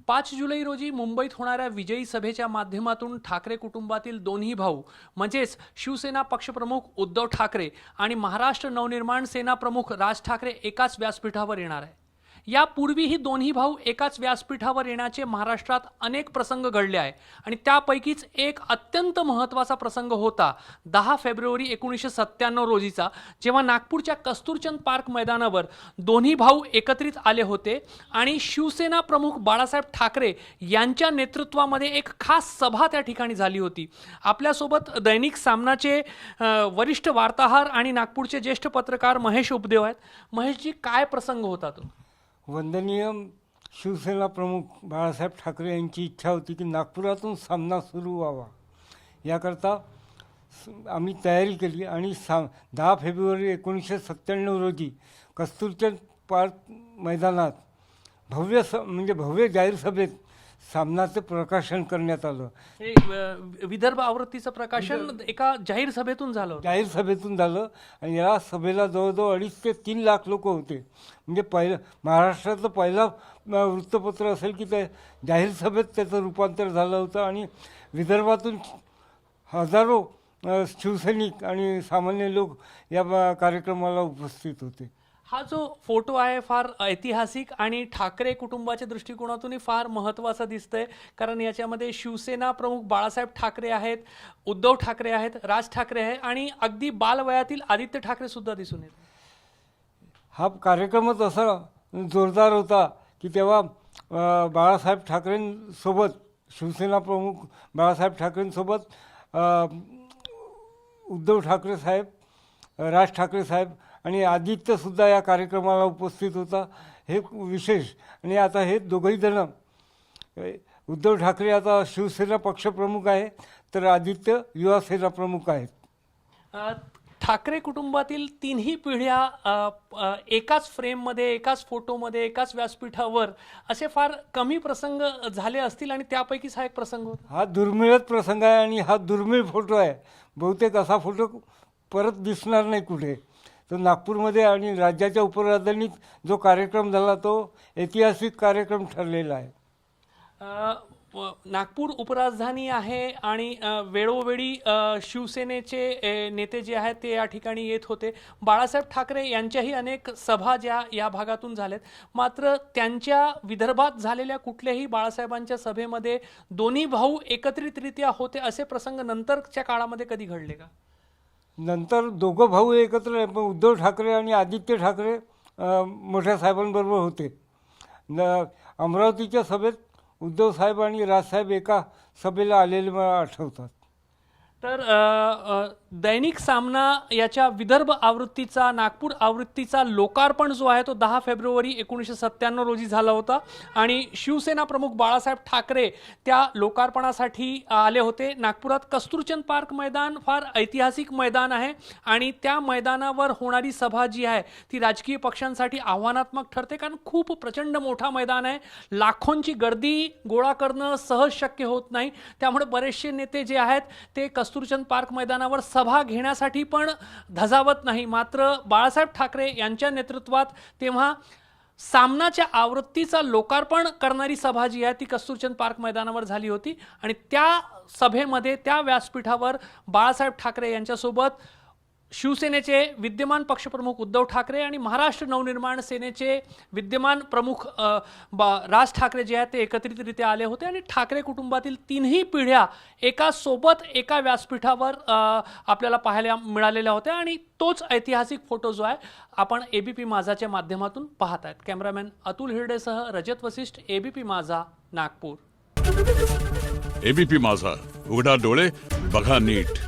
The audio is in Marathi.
5 जुलै रोजी मुंबईत होणाऱ्या विजयी सभेच्या माध्यमातून ठाकरे कुटुंबातील दोन्ही भाऊ म्हणजेच शिवसेना पक्षप्रमुख उद्धव ठाकरे आणि महाराष्ट्र नवनिर्माण सेना प्रमुख राज ठाकरे एकाच व्यासपीठावर येणार आहे। यापूर्वीही दोन्ही भाऊ एकाच व्यासपीठावर येण्याचे महाराष्ट्रात अनेक प्रसंग घडले आहे आणि त्यापैकीच एक अत्यंत महत्त्वाचा प्रसंग होता 10 फेब्रुवारी 1997 रोजीचा, जेव्हा नागपूरच्या कस्तुरचंद पार्क मैदानावर दोन्ही भाऊ एकत्रित आले होते आणि शिवसेना प्रमुख बाळासाहेब ठाकरे यांच्या नेतृत्वामध्ये एक खास सभा त्या ठिकाणी झाली होती। आपल्यासोबत दैनिक सामनाचे वरिष्ठ वार्ताहर आणि नागपूरचे ज्येष्ठ पत्रकार महेश उपदेव आहेत। महेशजी, काय प्रसंग होता तो? वंदनीय शिवसेना प्रमुख बाळासाहेब ठाकरे यांची इच्छा होती की नागपुरातून सामना सुरू व्हावा। याकरता आम्ही तयारी केली आणि 10 फेब्रुवारी 1997 रोजी कस्तुरचंद पार्क मैदानात भव्य जाहीर सभेत सामनाचं प्रकाशन करण्यात आलं। विदर्भ आवृत्तीचं प्रकाशन एका जाहीर सभेतून झालं आणि या सभेला जवळजवळ 2.5 ते 3 लाख लोक होते। म्हणजे महाराष्ट्रातलं पहिलं वृत्तपत्र असेल की ते जाहीर सभेत त्याचं रूपांतर झालं होतं आणि विदर्भातून हजारो शिवसैनिक आणि सामान्य लोक या कार्यक्रमाला उपस्थित होते। हा जो फोटो आहे फार ऐतिहासिक आणि ठाकरे कुटुंबाच्या दृष्टिकोनातून फार महत्त्वाचा दिसतंय, कारण याच्यामध्ये शिवसेना प्रमुख बाळासाहेब ठाकरे आहेत, उद्धव ठाकरे आहेत, राज ठाकरे आहे आणि अगदी बालवयातील आदित्य ठाकरे सुद्धा दिसून येतात। हा कार्यक्रमच असा जोरदार होता की तेव्हा बाळासाहेब ठाकरेंसोबत शिवसेना प्रमुख बाळासाहेब ठाकरेंसोबत उद्धव ठाकरे साहेब, राज ठाकरे साहेब आणि आदित्यसुद्धा या कार्यक्रमाला उपस्थित होता। हे विशेष। आणि आता हे दोघंही जण, उद्धव ठाकरे आता शिवसेना पक्षप्रमुख आहे तर आदित्य युवा सेना प्रमुख आहेत। ठाकरे कुटुंबातील तिन्ही पिढ्या एकाच फ्रेममध्ये, एकाच फोटोमध्ये, एकाच व्यासपीठावर असे फार कमी प्रसंग झाले असतील आणि त्यापैकीच हा एक प्रसंग होता। हा दुर्मिळच प्रसंग आहे आणि हा दुर्मिळ फोटो आहे। बहुतेक असा फोटो परत दिसणार नाही कुठे। तो नागपूरमध्ये आणि राज्याच्या उपराजधानीत जो कार्यक्रम झाला तो ऐतिहासिक कार्यक्रम ठरलेला आहे। नागपूर उपराजधानी आहे आणि वेळोवेळी शिवसेनेचे नेते जे आहेत ते या ठिकाणी येत होते। बाळासाहेब ठाकरे यांच्याही अनेक सभा ज्या या भागातून झाल्यात, मात्र त्यांच्या विदर्भात झालेल्या कुठल्याही बाळासाहेबांच्या सभेमध्ये दोन्ही भाऊ एकत्रितरित्या होते असे प्रसंग नंतरच्या काळामध्ये कधी घडले का? नंतर दोघं भाऊ एकत्र, उद्धव ठाकरे आणि आदित्य ठाकरे मोठ्या साहेबांबरोबर होते। अमरावतीच्या सभेत उद्धव साहेब आणि राजसाहेब एका सभेला आलेले मला आठवतात। तर दैनिक सामना याच्या विदर्भ आवृत्तीचा, नागपूर आवृत्तीचा लोकार्पण जो आहे तो 10 फेब्रुवारी 1997 रोजी झाला होता आणि शिवसेना प्रमुख बाळासाहेब ठाकरे त्या लोकार्पणासाठी आले होते। नागपुरात कस्तुरचंद पार्क मैदान फार ऐतिहासिक मैदान आहे आणि त्या मैदानावर होणारी सभा जी आहे ती राजकीय पक्षांसाठी आव्हानात्मक ठरते, कारण खूप प्रचंड मोठा मैदान आहे। लाखोंची गर्दी गोळा करणं सहज शक्य होत नाही, त्यामुळे बरेचसे नेते जे आहेत ते कस्तुरचंद पार्क मैदानावर सभा घेण्यासाठी पण धजावत नाही। मात्र बाळासाहेब ठाकरे यांच्या नेतृत्वात तेव्हा सामनाच्या आवृत्तीचा लोकार्पण करणारी सभा जी आहे ती कस्तुरचंद पार्क मैदानावर झाली होती आणि त्या सभेमध्ये, त्या व्यासपीठावर बाळासाहेब ठाकरे यांच्यासोबत शिवसेनेचे विद्यमान पक्षप्रमुख उद्धव ठाकरे आणि महाराष्ट्र नवनिर्माण सेनेचे विद्यमान प्रमुख राज ठाकरे जे आहेत ते एकत्रितरित्या आले होते आणि ठाकरे कुटुंबातील तिन्ही पिढ्या एका सोबत एका व्यासपीठावर आपल्याला पाहायला मिळालेल्या होत्या आणि तोच ऐतिहासिक फोटो जो आहे आपण एबीपी माझाच्या माध्यमातून पाहत आहेत। कॅमेरामॅन अतुल हिरडेसह रजत वसिष्ठ, एबीपी माझा, नागपूर। एबीपी माझा, उघडा डोळे बघा नीट।